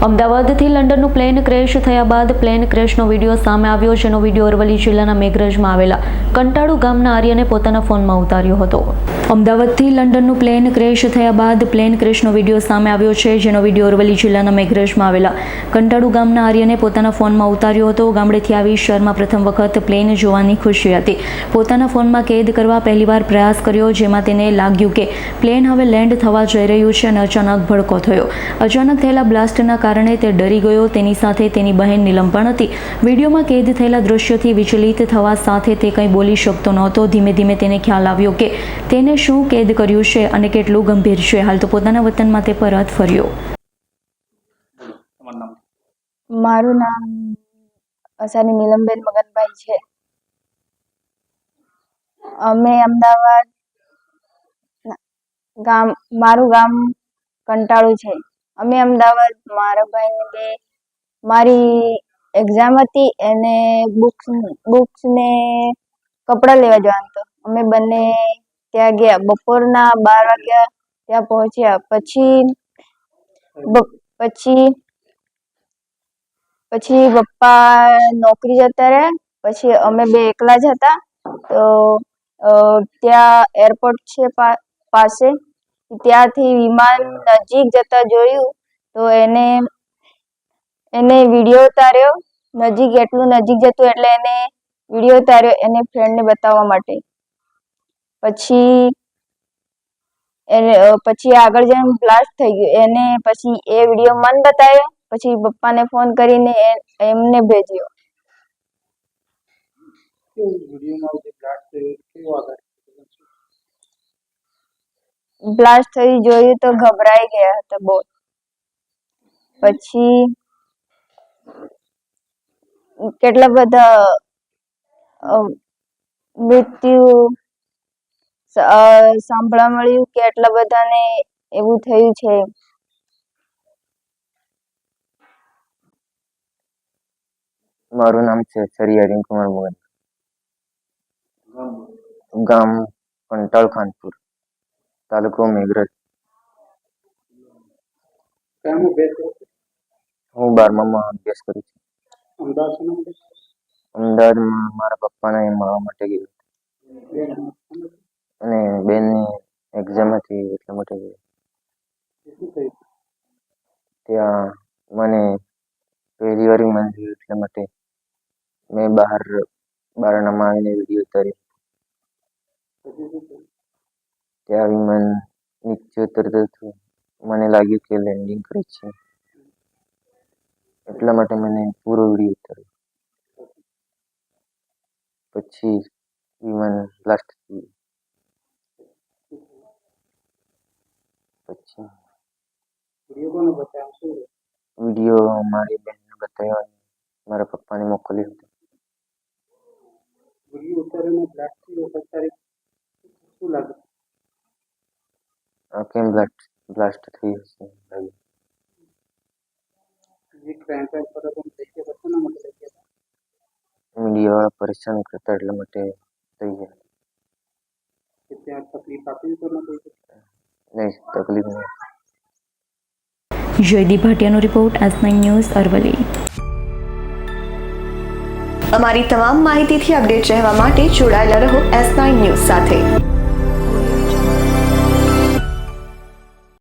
અમદાવાદથી લંડનનું plane crash થયા બાદ પ્લેન ક્રેશનો વિડીયો સામે આવ્યો, જેનો વિડીયો અરવલ્લી જિલ્લાના મેઘરજમાં આવેલા કંટાળુ ગામના આર્યને પોતાના ફોનમાં ઉતાર્યો હતો. અમદાવાદથી લંડનનું પ્લેન ક્રેશ થયા બાદ પ્લેન ક્રેશનો વિડીયો સામે આવ્યો છે, જેનો વિડીયો અરવલ્લી જિલ્લાના મેઘરજમાં આવેલા કંટાળુ ગામના આર્યને પોતાના ફોનમાં ઉતાર્યો હતો. ગામડેથી આવી શહેરમાં પ્રથમ વખત પ્લેન જોવાની ખુશી હતી. પોતાના ફોનમાં કેદ કરવા પહેલીવાર પ્રયાસ કર્યો, જેમાં તેને લાગ્યું કે પ્લેન હવે લેન્ડ થવા જઈ રહ્યું છે અને અચાનક ભડકો થયો. અચાનક થયેલા બ્લાસ્ટના કારણે તે ડરી ગયો. તેની સાથે તેની બહેન નીલમ પણ હતી. વિડીયોમાં કેદ થયેલા દ્રશ્યોથી વિચલિત થવા સાથે તે કંઈ બોલી શકતો નહોતો. ધીમે ધીમે તેને ખ્યાલ આવ્યો કે તેને શું કેદ કર્યું છે અને કેટલું ગંભીર છે. હાલ તો પોતાના વતનમાં તે પરત ફર્યો. મારું નામ અસાની નીલમબેન મગનભાઈ છે. અમે અમદાવાદ મારું ગામ કંટાળુ છે. અમે અમદાવાદ મારા ભાઈને મારી એક્ઝામ હતી એને બુક્સ ને કપડાં લેવા જવાનું હતું. અમે બંને ત્યાં ગયા. બપોરના 12 વાગ્યા ત્યાં પહોંચ્યા. પછી પપ્પા નોકરી જતા રહ્યા. પછી અમે બે એકલા જ હતા. તો ત્યાં એરપોર્ટ છે પાસે, ત્યાંથી વિમાન નજીક જતા જોયું તો એને વિડીયો ઉતાર્યો. એટલું નજીક જતું એટલે એને વિડીયો ઉતાર્યો એને ફ્રેન્ડને બતાવવા માટે. પછી આગળ જઈને બ્લાસ્ટ થઈ ગયું. એને પછી એ વિડીયો મને બતાવ્યો. પછી પપ્પાને ફોન કરીને એમને ભેજ્યો. બ્લાસ્ટ થઈ જોયું તો ગભરાઈ ગયા હતા બહુ. પછી કેટલા બધા મૃત્યુ સાંભળવા મળ્યું કે એટલા બધાને એવું થયું છે. મારું નામ છે સરિયા રિંકુમાર મોહન. ગામ કંટાળ ખાનપુર, તાલુકો મેઘરજ. હું 12મામાં અભ્યાસ કરું છું. અમદાવાદમાં મારા પપ્પાને મળવા માટે ગયો અને બેનની એક્ઝામ હતી એટલા માટે ગયો. ત્યાં મને પહેલી વાર વિમાન જોયું એટલા માટે મેં બારણામાં આવીને વિડીયો ઉતાર્યો. ત્યાં વિમાન નીચે ઉતરતું હતું. મને લાગ્યું કે લેન્ડિંગ કરે છે, એટલા માટે મને પૂરો વિડીયો ઉતાર્યો. પછી વિમાન બ્લાસ્ટ થયું. પછી વિડીયો મારી બહેનને બતાવ્યો અને મારા પપ્પાને મોકલ્યો હતો. કેમ બ્લાસ્ટ થઈ હશે લાગ્યું. મીડિયાવાળા પરેશાન કરતા એટલા માટે થઈ ગયા. નહીં, તકલીફ નહીં. જયદીપ ભાટિયાનો રિપોર્ટ, S9 ન્યૂઝ, અરવલ્લી. અમારી તમામ માહિતીથી અપડેટ રહેવા માટે જોડાયેલા રહો S9 ન્યૂઝ સાથે.